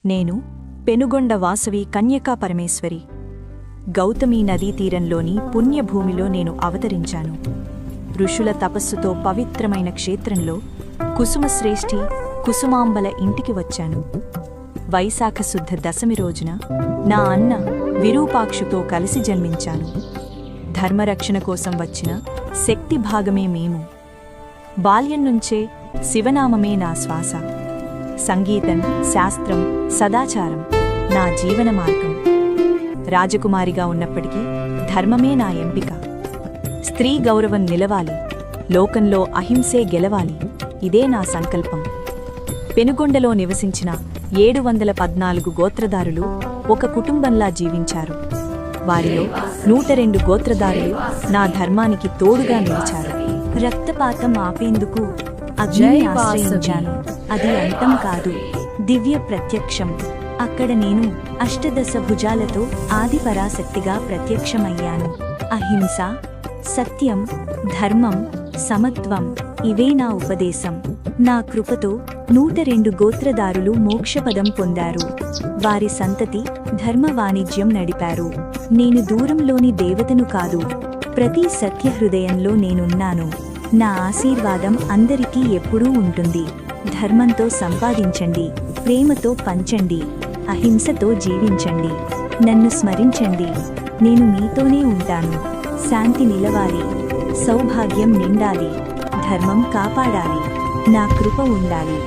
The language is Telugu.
నేను పెనుగొండ వాసవి కన్యకా పరమేశ్వరి. గౌతమీ నదీ తీరంలోని పుణ్యభూమిలో నేను అవతరించాను. ఋషుల తపస్సుతో పవిత్రమైన క్షేత్రంలో కుసుమశ్రేష్ఠి కుసుమాంబల ఇంటికి వచ్చాను. వైశాఖ శుద్ధ దశమి రోజున నా అన్న విరూపాక్షుతో కలిసి జన్మించాను. ధర్మరక్షణ కోసం వచ్చిన శక్తి భాగమే మేము. బాల్యం నుంచే శివనామమే నా శ్వాస. సంగీతం, శాస్త్రం, సదాచారం నా జీవన మార్గం. రాజకుమారిగా ఉన్నప్పటికీ ధర్మమే నా ఎంపిక. స్త్రీ గౌరవం నిలవాలి, లోకంలో అహింసే గెలవాలి, ఇదే నా సంకల్పం. పెనుగొండలో నివసించిన 714 గోత్రదారులు ఒక కుటుంబంలా జీవించారు. వారిలో 102 గోత్రదారులు నా ధర్మానికి తోడుగా నిలిచారు. రక్తపాతం ఆపేందుకు అగ్నిని ఆశ్రయించాను. అది అంతం కాదు, దివ్య ప్రత్యక్షం. అక్కడ నేను అష్టదశ భుజాలతో ఆదిపరాశక్తిగా ప్రత్యక్షమయ్యాను. అహింస, సత్యం, ధర్మం, సమత్వం ఇవే నా ఉపదేశం. నా కృపతో 102 గోత్రదారులు మోక్షపదం పొందారు. వారి సంతతి ధర్మ వాణిజ్యం నడిపారు. నేను దూరంలోని దేవతను కాదు, ప్రతి సత్యహృదయంలో నేనున్నాను. నా ఆశీర్వాదం అందరికీ ఎప్పుడూ ఉంటుంది. ధర్మంతో సంపాదించండి, ప్రేమతో పంచండి, అహింసతో జీవించండి. నన్ను స్మరించండి, నేను మీతోనే ఉంటాను. శాంతి నిలవాలి, సౌభాగ్యం నిండాలి, ధర్మం కాపాడాలి, నా కృప ఉండాలి.